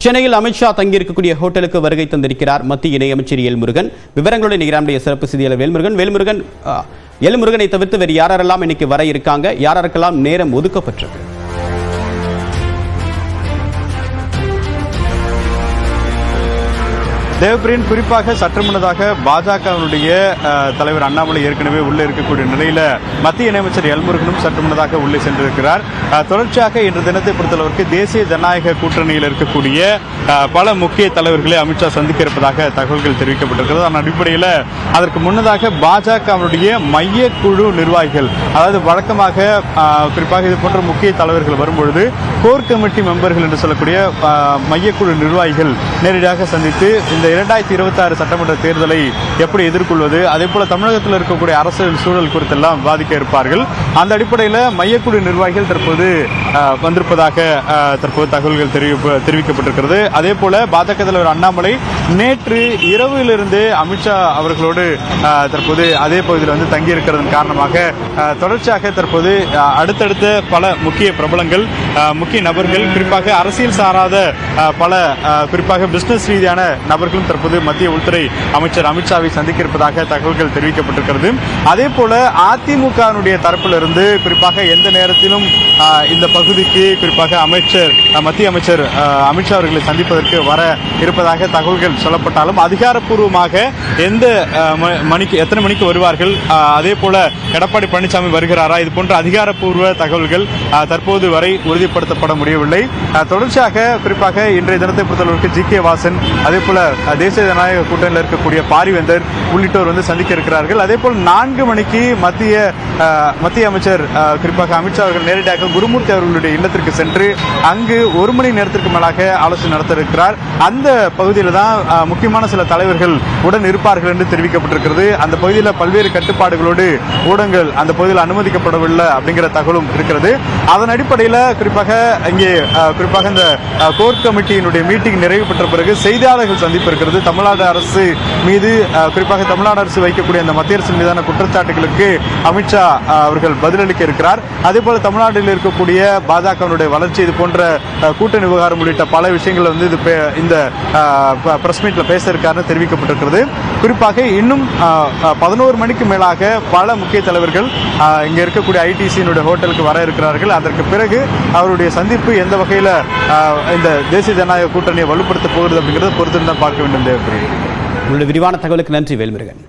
சென்னையில் அமித்ஷா தங்கியிருக்கக்கூடிய ஹோட்டலுக்கு வருகை தந்திருக்கிறார் மத்திய இணையமைச்சர் எல் முருகன். விவரங்களுடன் நிகரானுடைய சிறப்பு செய்தியாளர் வேல்முருகன். எல் முருகனை தவிர்த்து வேறு யாரெல்லாம் இன்னைக்கு வர இருக்காங்க, யாருக்கெல்லாம் நேரம் ஒதுக்கப்பட்டிருக்கு? தேவபிரியன், குறிப்பாக சற்று முன்னதாக பாஜகவினுடைய தலைவர் அண்ணாமலை ஏற்கனவே உள்ளே இருக்கக்கூடிய நிலையில மத்திய இணையமைச்சர் எல் முருகனும் சற்று முன்னதாக உள்ளே சென்றிருக்கிறார். தொடர்ச்சியாக இன்று தினத்தை பொறுத்தளவிற்கு தேசிய ஜனநாயக கூட்டணியில் இருக்கக்கூடிய பல முக்கிய தலைவர்களை அமித்ஷா சந்திக்க இருப்பதாக தகவல்கள் தெரிவிக்கப்பட்டிருக்கிறது. அதன் அடிப்படையில் அதற்கு முன்னதாக பாஜகவினுடைய மையக்குழு நிர்வாகிகள், அதாவது வழக்கமாக குறிப்பாக இது போன்ற முக்கிய தலைவர்கள் வரும்பொழுது கோர் கமிட்டி மெம்பர்கள் என்று சொல்லக்கூடிய மையக்குழு நிர்வாகிகள் நேரடியாக சந்தித்து இந்த 2026 சட்டமன்ற தேர்தலை எப்படி எதிர்கொள்வது, அதே போல தமிழகத்தில் இருக்கக்கூடிய அரசியல் சூழல் குறித்தெல்லாம் விவாதிக்க இருப்பார்கள். அந்த அடிப்படையில் மையக்குழு நிர்வாகிகள் தற்போது வந்திருப்பதாக தற்போது தகவல்கள் தெரிவிக்கப்பட்டிருக்கிறது. அதே போல பாஜக தலைவர் அண்ணாமலை நேற்று இரவிலிருந்து அமித்ஷா அவர்களோடு தற்போது அதே பகுதியில் வந்து தங்கியிருக்கிறதன் காரணமாக தொடர்ச்சியாக தற்போது அடுத்தடுத்த பல முக்கிய பிரபலங்கள், முக்கிய நபர்கள், குறிப்பாக அரசியல் சாராத பல குறிப்பாக பிசினஸ் ரீதியான நபர்களும் தற்போது மத்திய உள்துறை அமைச்சர் அமித்ஷாவை சந்திக்க இருப்பதாக தகவல்கள் தெரிவிக்கப்பட்டிருக்கிறது. அதே போல அதிமுகவினுடைய தரப்பிலிருந்து குறிப்பாக எந்த நேரத்திலும் இந்த பகுதிக்கு குறிப்பாக மத்திய அமைச்சர் அமித்ஷா அவர்களை சந்திப்பதற்கு வர இருப்பதாக தகவல்கள் சொல்லப்பட்டாலும் அதிகாரப்பூர்வமாக எத்தனை மணிக்கு வருவார்கள், அதே போல எடப்பாடி பழனிசாமி வருகிறாரா, இது போன்ற அதிகாரப்பூர்வ தகவல்கள் தற்போது வரை உறுதிப்படுத்தப்பட முடியவில்லை. தொடர்ச்சியாக குறிப்பாக இன்றைய தினத்தை பொறுத்தளவிற்கு ஜி.கே. வாசன், அதே போல தேசிய ஜனநாயக கூட்டணியில் இருக்கக்கூடிய பாரிவேந்தர் உள்ளிட்டோர் வந்து சந்திக்க இருக்கிறார்கள். அதே போல் 4 மணிக்கு மத்திய அமைச்சர் குறிப்பாக அமித்ஷா அவர்கள் நேரடியாக குருமூர்த்தி அவர்களுடைய இல்லத்திற்கு சென்று அங்கு 1 மணி நேரத்திற்கு மேலாக ஆலோசனை நடத்த இருக்கிறார். அந்த பகுதியில் தான் முக்கியமான சில தலைவர்கள் உடன் இருப்பார்கள் என்று தெரிவிக்கப்பட்டிருக்கிறது. அந்த பகுதியில் பல்வேறு கட்டுப்பாடுகளோடு ஊடகங்கள் அந்த பகுதியில் அனுமதிக்கப்படவில்லை அப்படிங்கிற தகவலும் இருக்கிறது. அதன் அடிப்படையில் குறிப்பாக இங்கே குறிப்பாக இந்த கோர் கமிட்டியினுடைய மீட்டிங் நிறைவு பெற்ற பிறகு செய்தியாளர்கள் சந்திப்பு இருக்கிறது. தமிழ்நாடு அரசு மீது குறிப்பாக தமிழ்நாடு அரசு வைக்கக்கூடிய அந்த மத்திய அரசு மீதான குற்றச்சாட்டுகளுக்கு அமித்ஷா அவர்கள் பதிலளிக்க இருக்கிறார். அதே போல தமிழ்நாட்டில் இருக்கக்கூடிய பாஜகவினுடைய வளர்ச்சி, இது போன்ற கூட்டணி விவகாரம் உள்ளிட்ட பல விஷயங்கள் வந்து இந்த பிரஸ் மீட்ல பேச இருக்காருன்னு தெரிவிக்கப்பட்டிருக்கிறது. குறிப்பாக இன்னும் 11 மணிக்கு மேலாக பல முக்கிய தலைவர்கள் இங்க இருக்கக்கூடிய ஐடிசியினுடைய ஹோட்டலுக்கு வர இருக்கிறார்கள். அதற்கு பிறகு அவருடைய சந்திப்பு எந்த வகையில் இந்த தேசிய ஜனநாயக கூட்டணியை வலுப்படுத்த போகிறது அப்படிங்கிறத பொறுத்து தான் பார்க்க வேண்டும். தேவபிரியன், உங்களுடைய விரிவான தகவலுக்கு நன்றி வேல்முருகன்.